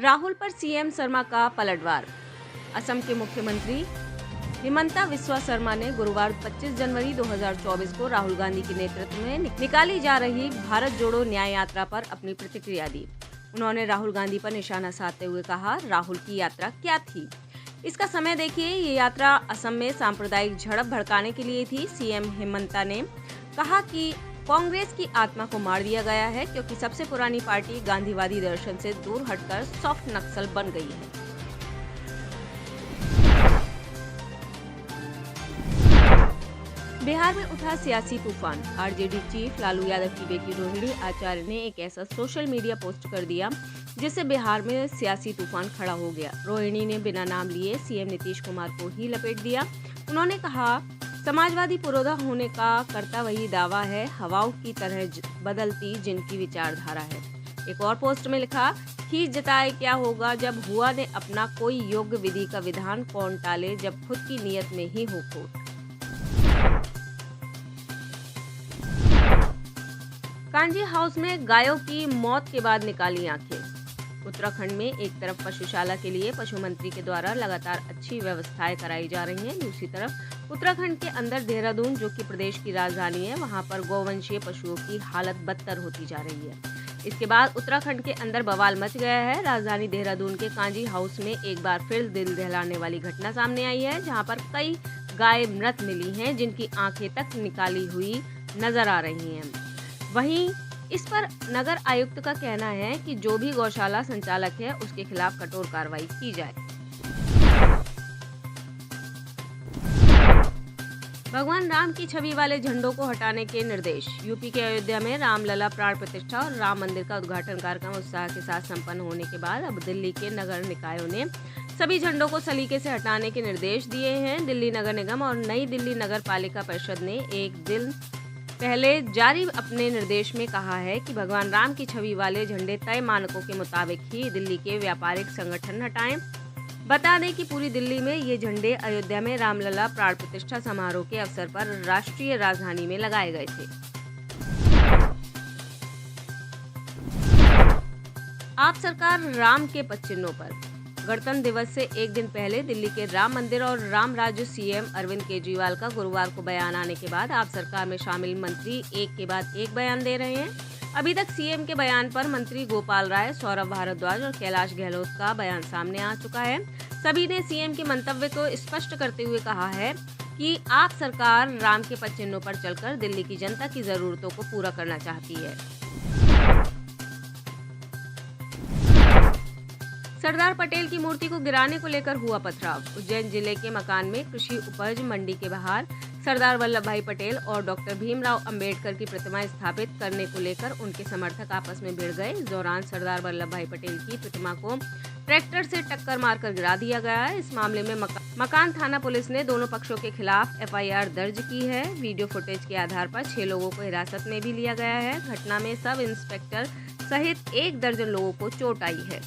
राहुल पर सीएम शर्मा का पलटवार। असम के मुख्यमंत्री हिमंता बिस्वा शर्मा ने गुरुवार 25 जनवरी 2024 को राहुल गांधी के नेतृत्व में निकाली जा रही भारत जोड़ो न्याय यात्रा पर अपनी प्रतिक्रिया दी। उन्होंने राहुल गांधी पर निशाना साधते हुए कहा, राहुल की यात्रा क्या थी? इसका समय देखिए। ये यात्रा असम में सांप्रदायिक झड़प भड़काने के लिए थी। सीएम हिमंता ने कहा कि कांग्रेस की आत्मा को मार दिया गया है क्योंकि सबसे पुरानी पार्टी गांधीवादी दर्शन से दूर हटकर सॉफ्ट नक्सल बन गई है। बिहार में उठा सियासी तूफान। आरजेडी चीफ लालू यादव की बेटी रोहिणी आचार्य ने एक ऐसा सोशल मीडिया पोस्ट कर दिया जिससे बिहार में सियासी तूफान खड़ा हो गया। रोहिणी ने बिना नाम लिए सीएम नीतीश कुमार को ही लपेट दिया। उन्होंने कहा, समाजवादी पुरोधा होने का करता वही दावा है, हवाओं की तरह बदलती जिनकी विचारधारा है। एक और पोस्ट में लिखा, खींच जताए क्या होगा जब हुआ ने अपना कोई योग्य विधि का विधान कौन टाले जब खुद की नीयत में ही हो खोट। कांजी हाउस में गायों की मौत के बाद निकाली आंखें। उत्तराखंड में एक तरफ पशुशाला के लिए पशु मंत्री के द्वारा लगातार अच्छी व्यवस्थाएं कराई जा रही हैं, दूसरी तरफ उत्तराखंड के अंदर देहरादून, जो कि प्रदेश की राजधानी है, वहां पर गौवंशीय पशुओं की हालत बदतर होती जा रही है। इसके बाद उत्तराखंड के अंदर बवाल मच गया है। राजधानी देहरादून के कांजी हाउस में एक बार फिर दिल दहलाने वाली घटना सामने आई है, जहाँ पर कई गाय मृत मिली हैं जिनकी आंखें तक निकाली हुई नजर आ रही हैं। वहीं इस पर नगर आयुक्त का कहना है कि जो भी गौशाला संचालक है उसके खिलाफ कठोर कार्रवाई की जाए। भगवान राम की छवि वाले झंडों को हटाने के निर्देश। यूपी के अयोध्या में रामलला प्राण प्रतिष्ठा और राम मंदिर का उद्घाटन कार्यक्रम उत्साह के साथ संपन्न होने के बाद अब दिल्ली के नगर निकायों ने सभी झंडों को सलीके से हटाने के निर्देश दिए हैं। दिल्ली नगर निगम और नई दिल्ली नगर पालिका परिषद ने एक दिन पहले जारी अपने निर्देश में कहा है कि भगवान राम की छवि वाले झंडे तय मानकों के मुताबिक ही दिल्ली के व्यापारिक संगठन हटाएं। बता दें कि पूरी दिल्ली में ये झंडे अयोध्या में रामलला प्राण प्रतिष्ठा समारोह के अवसर पर राष्ट्रीय राजधानी में लगाए गए थे। आप सरकार राम के पद चिन्हों पर। गणतंत्र दिवस से एक दिन पहले दिल्ली के राम मंदिर और राम राज्य सीएम अरविंद केजरीवाल का गुरुवार को बयान आने के बाद आप सरकार में शामिल मंत्री एक के बाद एक बयान दे रहे हैं। अभी तक सीएम के बयान पर मंत्री गोपाल राय, सौरभ भारद्वाज और कैलाश गहलोत का बयान सामने आ चुका है। सभी ने सीएम के मंतव्य को स्पष्ट करते हुए कहा है कि आप सरकार राम के पद चिन्हों पर चलकर दिल्ली की जनता की जरूरतों को पूरा करना चाहती है। सरदार पटेल की मूर्ति को गिराने को लेकर हुआ पथराव। उज्जैन जिले के मकान में कृषि उपज मंडी के बाहर सरदार वल्लभ भाई पटेल और डॉक्टर भीमराव अंबेडकर की प्रतिमा स्थापित करने को लेकर उनके समर्थक आपस में भिड़ गए। इस दौरान सरदार वल्लभ भाई पटेल की प्रतिमा को ट्रैक्टर से टक्कर मारकर गिरा दिया गया है। इस मामले में मकान थाना पुलिस ने दोनों पक्षों के खिलाफ एफआईआर दर्ज की है। वीडियो फुटेज के आधार पर 6 लोगों को हिरासत में भी लिया गया है। घटना में सब इंस्पेक्टर सहित 1 दर्जन लोगों को चोट आई है।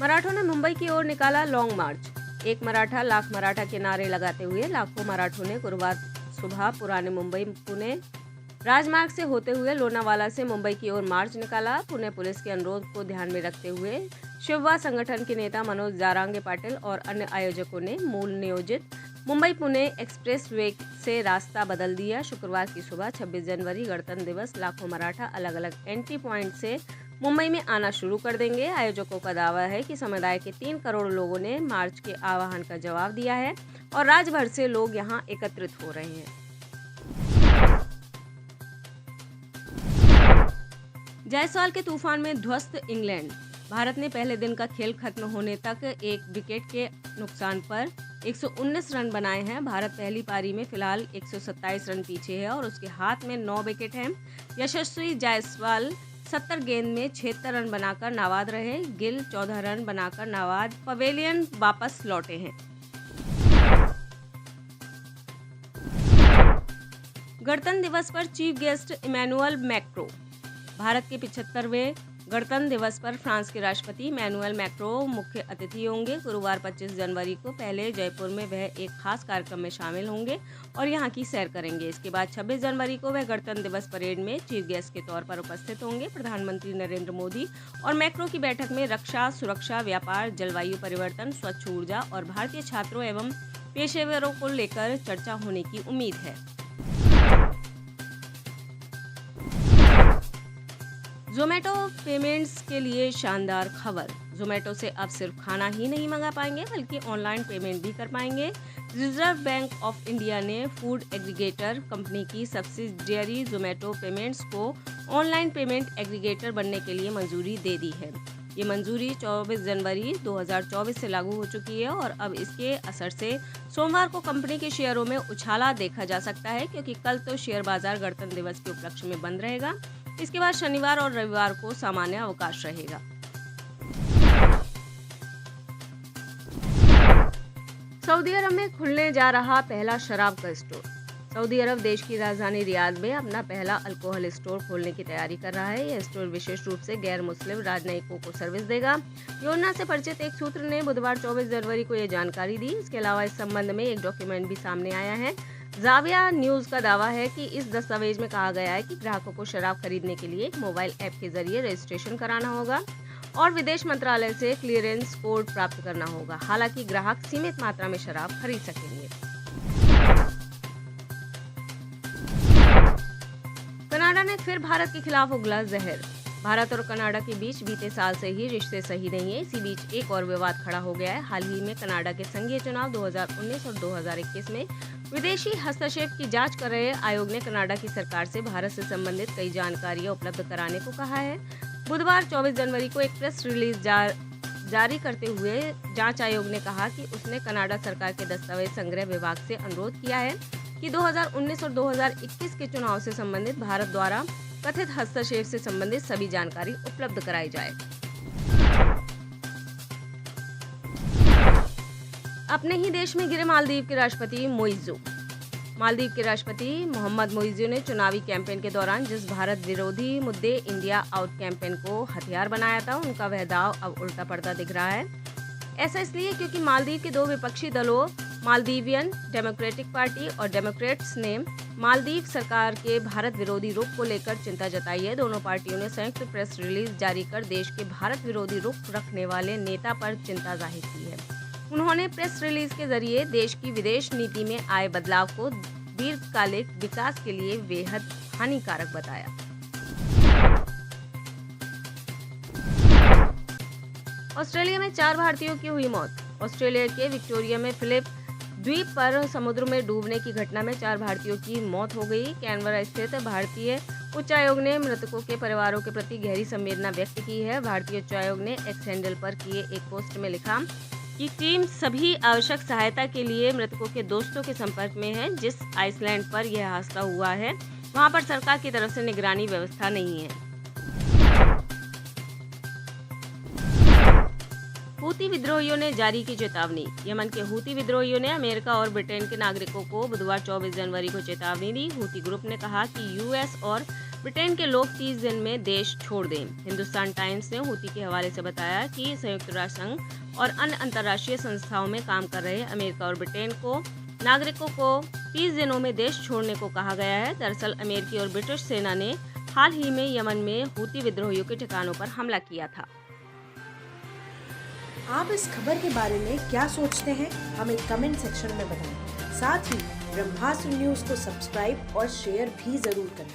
मराठों ने मुंबई की ओर निकाला लॉन्ग मार्च। एक मराठा लाख मराठा के नारे लगाते हुए लाखों मराठों ने गुरुवार सुबह पुराने मुंबई पुणे राजमार्ग से होते हुए लोनावाला से मुंबई की ओर मार्च निकाला। पुणे पुलिस के अनुरोध को ध्यान में रखते हुए शिववा संगठन के नेता मनोज जारांगे पाटिल और अन्य आयोजकों ने मूल नियोजित मुंबई पुणे एक्सप्रेस वे से रास्ता बदल दिया। शुक्रवार की सुबह 26 जनवरी गणतंत्र दिवस लाखों मराठा अलग अलग एंट्री पॉइंट से मुंबई में आना शुरू कर देंगे। आयोजकों का दावा है कि समुदाय के 3 करोड़ लोगों ने मार्च के आह्वान का जवाब दिया है और राज्य भर से लोग यहां एकत्रित हो रहे हैं। जायसवाल के तूफान में ध्वस्त इंग्लैंड। भारत ने पहले दिन का खेल खत्म होने तक 1 विकेट के नुकसान पर 119 रन बनाए हैं। भारत पहली पारी में फिलहाल 127 रन पीछे है और उसके हाथ में 9 विकेट हैं। यशस्वी जायसवाल 70 गेंद में 76 रन बनाकर नाबाद रहे। गिल 14 रन बनाकर नाबाद पवेलियन वापस लौटे हैं। गणतंत्र दिवस पर चीफ गेस्ट इमैनुअल मैक्रों। भारत के 75वें गणतंत्र दिवस पर फ्रांस के राष्ट्रपति मैनुअल मैक्रो मुख्य अतिथि होंगे। गुरुवार 25 जनवरी को पहले जयपुर में वह एक खास कार्यक्रम में शामिल होंगे और यहां की सैर करेंगे। इसके बाद 26 जनवरी को वह गणतंत्र दिवस परेड में चीफ गेस्ट के तौर पर उपस्थित होंगे। प्रधानमंत्री नरेंद्र मोदी और मैक्रो की बैठक में रक्षा, सुरक्षा, व्यापार, जलवायु परिवर्तन, स्वच्छ ऊर्जा और भारतीय छात्रों एवं पेशेवरों को लेकर चर्चा होने की उम्मीद है। ज़ोमैटो पेमेंट्स के लिए शानदार खबर। ज़ोमैटो से अब सिर्फ खाना ही नहीं मंगा पाएंगे बल्कि ऑनलाइन पेमेंट भी कर पाएंगे। रिजर्व बैंक ऑफ इंडिया ने फूड एग्रीगेटर कंपनी की सब्सिडियरी ज़ोमैटो पेमेंट्स को ऑनलाइन पेमेंट एग्रीगेटर बनने के लिए मंजूरी दे दी है। ये मंजूरी 24 जनवरी 2024 से लागू हो चुकी है और अब इसके असर से सोमवार को कंपनी के शेयरों में उछाला देखा जा सकता है, क्योंकि कल तो शेयर बाजार गणतंत्र दिवस के उपलक्ष्य में बंद रहेगा। इसके बाद शनिवार और रविवार को सामान्य अवकाश रहेगा। सऊदी अरब में खुलने जा रहा पहला शराब का स्टोर। सऊदी अरब देश की राजधानी रियाद में अपना पहला अल्कोहल स्टोर खोलने की तैयारी कर रहा है। यह स्टोर विशेष रूप से गैर मुस्लिम राजनयिकों को सर्विस देगा। योजना से परिचित एक सूत्र ने बुधवार 24 जनवरी को यह जानकारी दी। इसके अलावा इस संबंध में एक डॉक्यूमेंट भी सामने आया है। जाविया न्यूज का दावा है कि इस दस्तावेज में कहा गया है कि ग्राहकों को शराब खरीदने के लिए एक मोबाइल ऐप के जरिए रजिस्ट्रेशन कराना होगा और विदेश मंत्रालय से क्लियरेंस कोड प्राप्त करना होगा। हालांकि ग्राहक सीमित मात्रा में शराब खरीद सकेंगे। कनाडा ने फिर भारत के खिलाफ उगला जहर। भारत और कनाडा के बीच बीते साल से ही रिश्ते सही नहीं है। इसी बीच एक और विवाद खड़ा हो गया है। हाल ही में कनाडा के संघीय चुनाव 2019 और 2021 में विदेशी हस्तक्षेप की जांच कर रहे आयोग ने कनाडा की सरकार से भारत से संबंधित कई जानकारियां उपलब्ध कराने को कहा है। बुधवार 24 जनवरी को एक प्रेस रिलीज जारी करते हुए जांच आयोग ने कहा कि उसने कनाडा सरकार के दस्तावेज संग्रह विभाग से अनुरोध किया है कि 2019 और 2021 के चुनाव से संबंधित भारत द्वारा कथित हस्तक्षेप से संबंधित सभी जानकारी उपलब्ध कराई जाए। अपने ही देश में गिरे मालदीव के राष्ट्रपति मोइज़ू। मालदीव के राष्ट्रपति मोहम्मद मोइज़ू ने चुनावी कैंपेन के दौरान जिस भारत विरोधी मुद्दे इंडिया आउट कैंपेन को हथियार बनाया था, उनका वह दाव अब उल्टा पड़ता दिख रहा है। ऐसा इसलिए क्योंकि मालदीव के दो विपक्षी दलों मालदीवियन डेमोक्रेटिक पार्टी और डेमोक्रेट्स ने मालदीव सरकार के भारत विरोधी रुख को लेकर चिंता जताई है। दोनों पार्टियों ने संयुक्त प्रेस रिलीज जारी कर देश के भारत विरोधी रुख रखने वाले नेता पर चिंता जाहिर की है। उन्होंने प्रेस रिलीज के जरिए देश की विदेश नीति में आए बदलाव को दीर्घकालिक विकास के लिए बेहद हानिकारक बताया। ऑस्ट्रेलिया में 4 भारतीयों की हुई मौत। ऑस्ट्रेलिया के विक्टोरिया में फिलिप द्वीप पर समुद्र में डूबने की घटना में 4 भारतीयों की मौत हो गई। कैनबरा स्थित भारतीय उच्चायोग ने मृतकों के परिवारों के प्रति गहरी संवेदना व्यक्त की है। भारतीय उच्चायोग ने एक्स हैंडल पर किए एक पोस्ट में लिखा कि टीम सभी आवश्यक सहायता के लिए मृतकों के दोस्तों के संपर्क में है। जिस आइसलैंड पर यह हादसा हुआ है वहां पर सरकार की तरफ से निगरानी व्यवस्था नहीं है। हूती विद्रोहियों ने जारी की चेतावनी। यमन के हूती विद्रोहियों ने अमेरिका और ब्रिटेन के नागरिकों को बुधवार 24 जनवरी को चेतावनी दी। हूती ग्रुप ने कहा कि यूएस और ब्रिटेन के लोग 30 दिन में देश छोड़ दें। हिंदुस्तान टाइम्स ने हूती के हवाले से बताया कि संयुक्त राष्ट्र संघ और अन्य अंतर्राष्ट्रीय संस्थाओं में काम कर रहे अमेरिका और ब्रिटेन को नागरिकों को 30 दिनों में देश छोड़ने को कहा गया है। दरअसल अमेरिकी और ब्रिटिश सेना ने हाल ही में यमन में हूती विद्रोहियों के ठिकानों पर हमला किया था। आप इस खबर के बारे में क्या सोचते हैं, हमें कमेंट सेक्शन में बताएं। साथ ही ब्रह्मास्त्र न्यूज को सब्सक्राइब और शेयर भी जरूर करें।